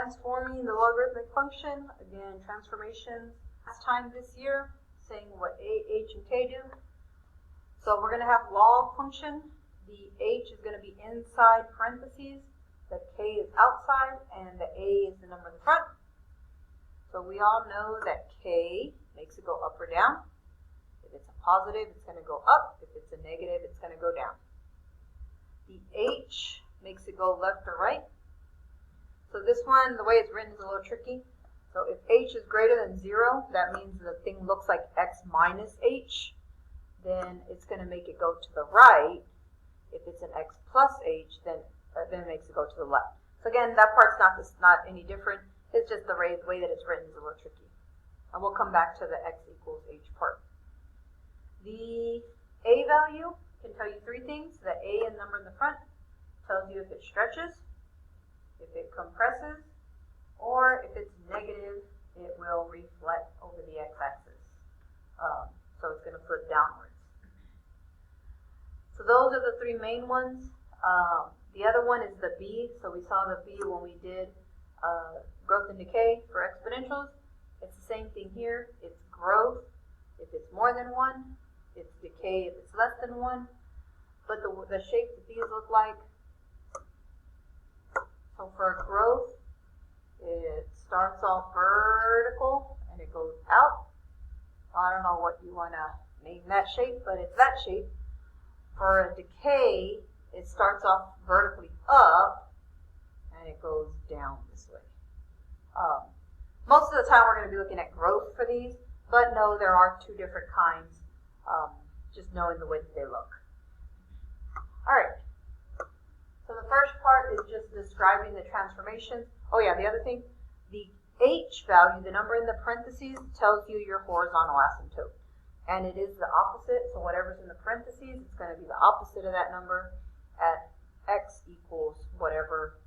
transforming the logarithmic function. Again, transformations last time this year, saying what a, h, and k do. So we're going to have log function. The h is going to be inside parentheses, the k is outside, and the a is the number in the front. So we all know that k makes it go up or down. If it's a positive, it's going to go up. If it's a negative, it's going to go down. The h makes it go left or right. So this one, the way it's written is a little tricky. So if h is greater than 0, that means the thing looks like x minus h. Then it's going to make it go to the right. If it's an x plus h, then it makes it go to the left. So again, that part's not any different. It's just the way that it's written is a little tricky. And we'll come back to the x equals h part. The a value can tell you three things. The a and number in the front tells you if it stretches, if it compresses, or if it's negative, it will reflect over the x-axis. So it's going to flip downwards. So those are the three main ones. The other one is the b. So we saw the b when we did growth and decay for exponentials. It's the same thing here. It's growth if it's more than 1. It's decay if it's less than 1. But the shape that these look like, so for growth, it starts off vertical and it goes out. I don't know what you want to name that shape, but it's that shape. For a decay, it starts off vertically up and it goes down this way. Most of the time we're going to be looking at growth for these, but no, there are two different kinds, just knowing the way that they look. Alright, so the first part is just describing the transformations. Oh yeah, the other thing, the h value, the number in the parentheses, tells you your horizontal asymptote. And it is the opposite, so whatever's in the parentheses, it's going to be the opposite of that number at x equals whatever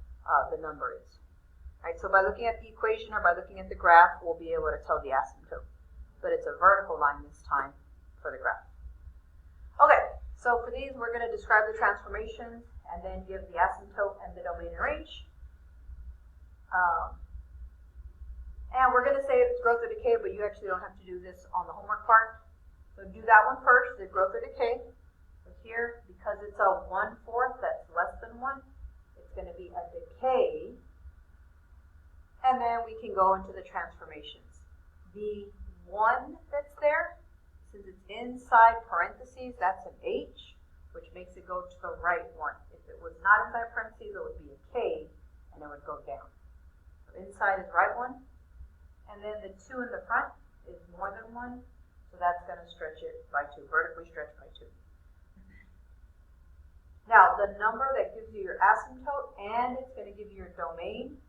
the number is. Right, so by looking at the equation or by looking at the graph, we'll be able to tell the asymptote. But it's a vertical line this time for the graph. Okay, so for these, we're going to describe the transformations and then give the asymptote and the domain and range. And we're going to say if it's growth or decay, but you actually don't have to do this on the homework part. So do that one first, the growth or decay. So here, because it's a 1/4 that's less than 1, it's going to be a decay. And then we can go into the transformations. The 1 that's there, since it's inside parentheses, that's an h, which makes it go to the right one. If it was not inside parentheses, it would be a k, and it would go down. So inside is right one. And then the 2 in the front is more than 1. So that's going to stretch it by 2, vertically stretch by 2. Now, the number that gives you your asymptote and it's going to give you your domain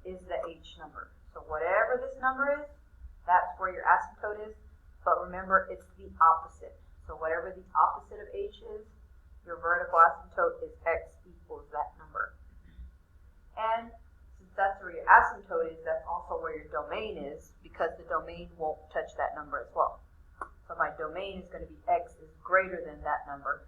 is the h number. So whatever this number is, that's where your asymptote is. But remember, it's the opposite. So whatever the opposite of h is, your vertical asymptote is x equals that number. And since that's where your asymptote is, that's also where your domain is, because the domain won't touch that number as well. So my domain is going to be x is greater than that number.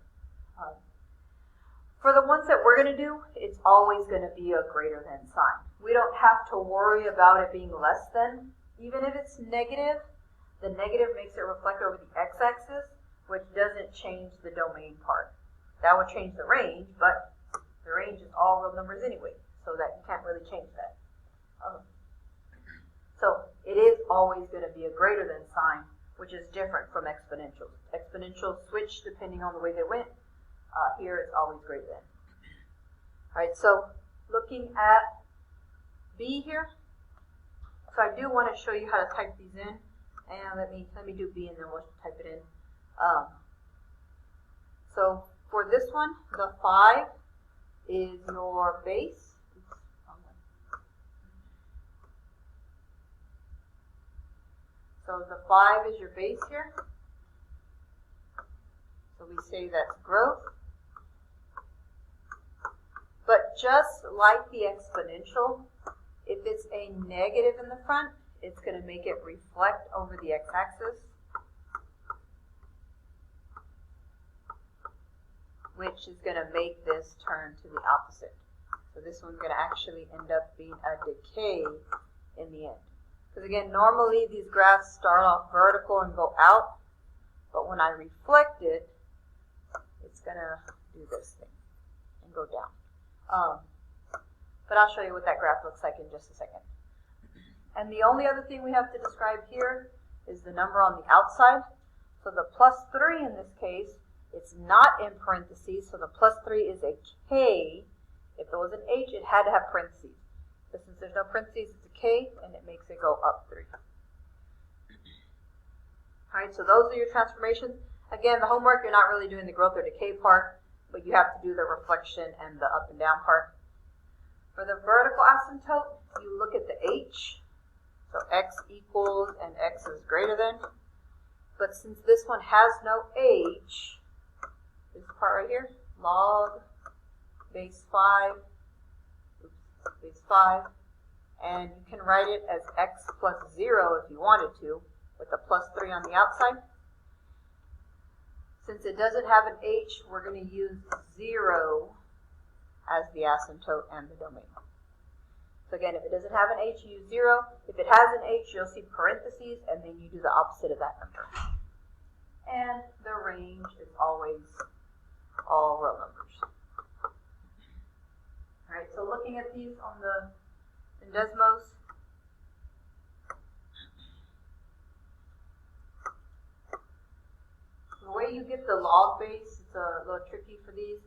For the ones that we're going to do, it's always going to be a greater than sign. We don't have to worry about it being less than. Even if it's negative, the negative makes it reflect over the x-axis, which doesn't change the domain part. That would change the range, but the range is all real numbers anyway, so that you can't really change that. So it is always going to be a greater than sign, which is different from exponentials. Exponentials switch depending on the way they went. Here it's always greater than. All right, so looking at B here. So I do want to show you how to type these in. And let me do B and then we'll type it in. So for this one, the 5 is your base. So the 5 is your base here. So we say that's growth. But just like the exponential, if it's a negative in the front, it's going to make it reflect over the x-axis, which is going to make this turn to the opposite. So this one's going to actually end up being a decay in the end. Because again, normally these graphs start off vertical and go out, but when I reflect it, it's going to do this thing and go down. But I'll show you what that graph looks like in just a second. And the only other thing we have to describe here is the number on the outside. So the plus 3 in this case, it's not in parentheses, so the plus 3 is a K. If it was an H, it had to have parentheses. But since there's no parentheses, it's a K, and it makes it go up 3. All right, so those are your transformations. Again, the homework, you're not really doing the growth or decay part, but you have to do the reflection and the up and down part. For the vertical asymptote, you look at the H. So x equals and x is greater than. But since this one has no H, this part right here, log base 5, and you can write it as x plus 0 if you wanted to, with a plus 3 on the outside. Since it doesn't have an H, we're going to use 0 as the asymptote and the domain. So again, if it doesn't have an H, you use 0. If it has an H, you'll see parentheses, and then you do the opposite of that number. And the range is always all real numbers. All right, so looking at these on in Desmos, the way you get the log base, it's a little tricky for these.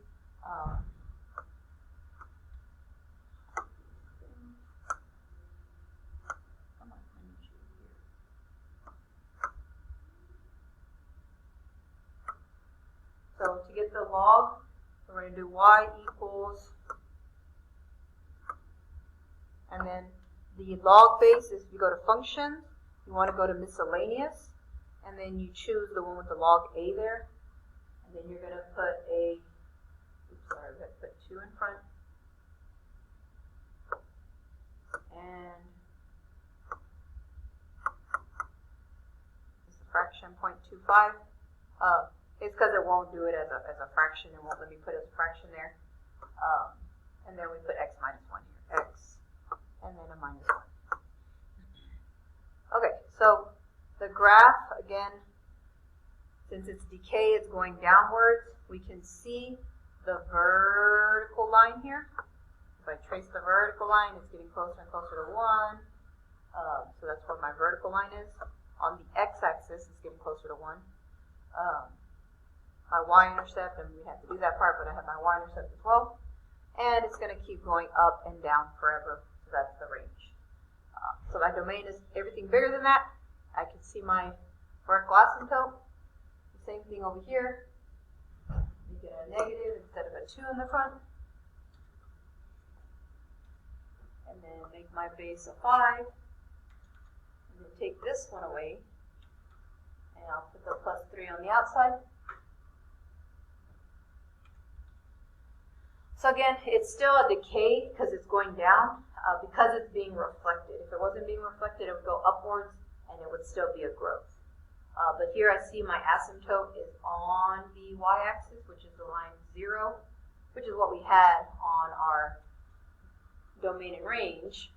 So to get the log, we're going to do y equals, and then the log base is, you go to functions, you want to go to miscellaneous, and then you choose the one with the log a there, and then you're going to put a, we're going to put 2 in front, and this is fraction 0.25. It's because it won't do it as a fraction. It won't let me put it as a fraction there. And then we put x minus 1 here. X, and then a minus 1. Okay, so the graph, again, since it's decay, it's going downwards. We can see the vertical line here. If I trace the vertical line, it's getting closer and closer to 1. So that's where my vertical line is. On the x-axis, it's getting closer to 1. My y-intercept, and we have to do that part, but I have my y-intercept as well. And it's going to keep going up and down forever, so that's the range. So my domain is everything bigger than that. I can see my vertical asymptote. The same thing over here. You get a negative instead of a 2 in the front. And then make my base a 5. And then take this one away. And I'll put the plus 3 on the outside. So again, it's still a decay because it's going down, because it's being reflected. If it wasn't being reflected, it would go upwards and it would still be a growth. But here I see my asymptote is on the y-axis, which is the line 0, which is what we had on our domain and range.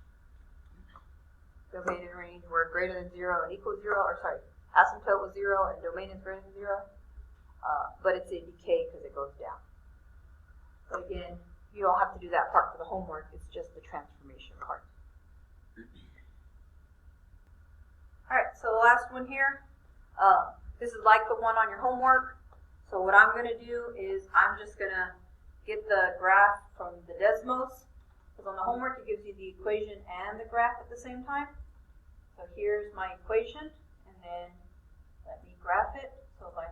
Domain and range were greater than 0 and equal 0, or sorry, asymptote was 0 and domain is greater than 0, but it's a decay because it goes down. But again, you don't have to do that part for the homework, it's just the transformation part. Alright, so the last one here, this is like the one on your homework. So what I'm going to do is I'm just going to get the graph from the Desmos, because on the homework it gives you the equation and the graph at the same time. So here's my equation, and then let me graph it. So my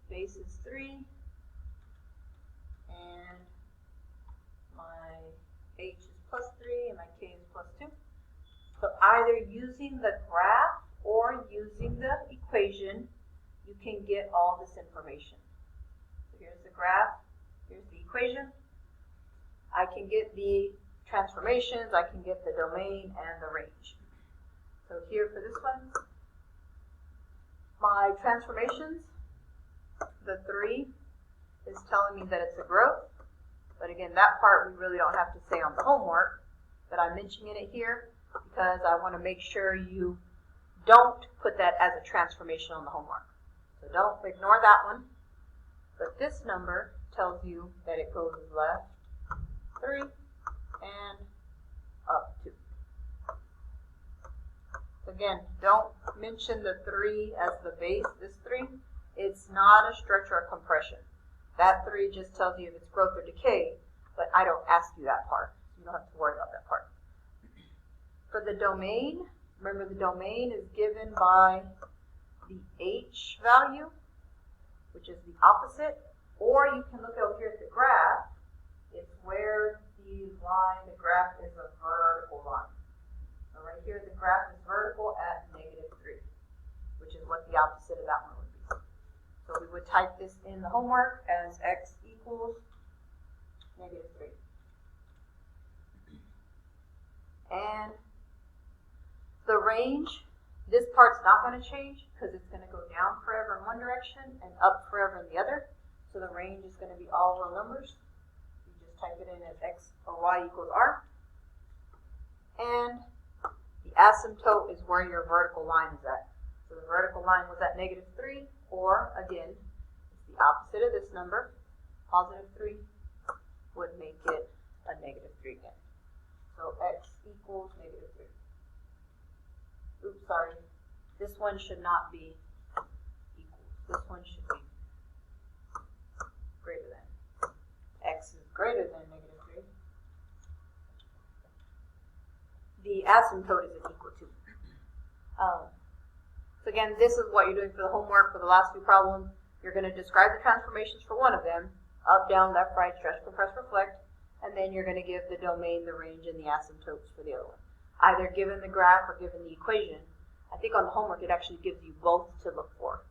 base is 3, and my h is plus 3, and my k is plus 2. So either using the graph or using the equation, you can get all this information. So here's the graph, here's the equation. I can get the transformations, I can get the domain and the range. So here for this one, my transformations, the 3 is telling me that it's a growth. But again, that part we really don't have to say on the homework, but I'm mentioning it here because I want to make sure you don't put that as a transformation on the homework. So don't ignore that one. But this number tells you that it goes left 3 and up 2. So again, don't mention the 3 as the base, this 3. It's not a stretch or a compression. That 3 just tells you if it's growth or decay, but I don't ask you that part. You don't have to worry about that part. For the domain, remember the domain is given by the h value, which is the opposite, or you can look over here at the graph. It's where the line, the graph is a vertical line. So right here the graph is vertical at -3, which is what the opposite of that one would be. So we would type this in the homework as x equals -3. And the range, this part's not going to change because it's going to go down forever in one direction and up forever in the other. So the range is going to be all real numbers. You just type it in as x or y equals r. And the asymptote is where your vertical line is at. So the vertical line was at -3, or again, it's the opposite of this number. +3 would make it a -3 again. So x equals -3. Oops, sorry. This one should not be equal. This one should be greater than. X is greater than -3. The asymptote is an equal to. So again, this is what you're doing for the homework for the last few problems. You're going to describe the transformations for one of them, up, down, left, right, stretch, compress, reflect, and then you're going to give the domain, the range, and the asymptotes for the other one. Either given the graph or given the equation. I think on the homework it actually gives you both to look for.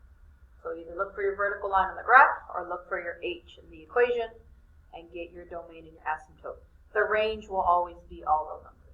So either look for your vertical line on the graph or look for your h in the equation and get your domain and your asymptote. The range will always be all real numbers.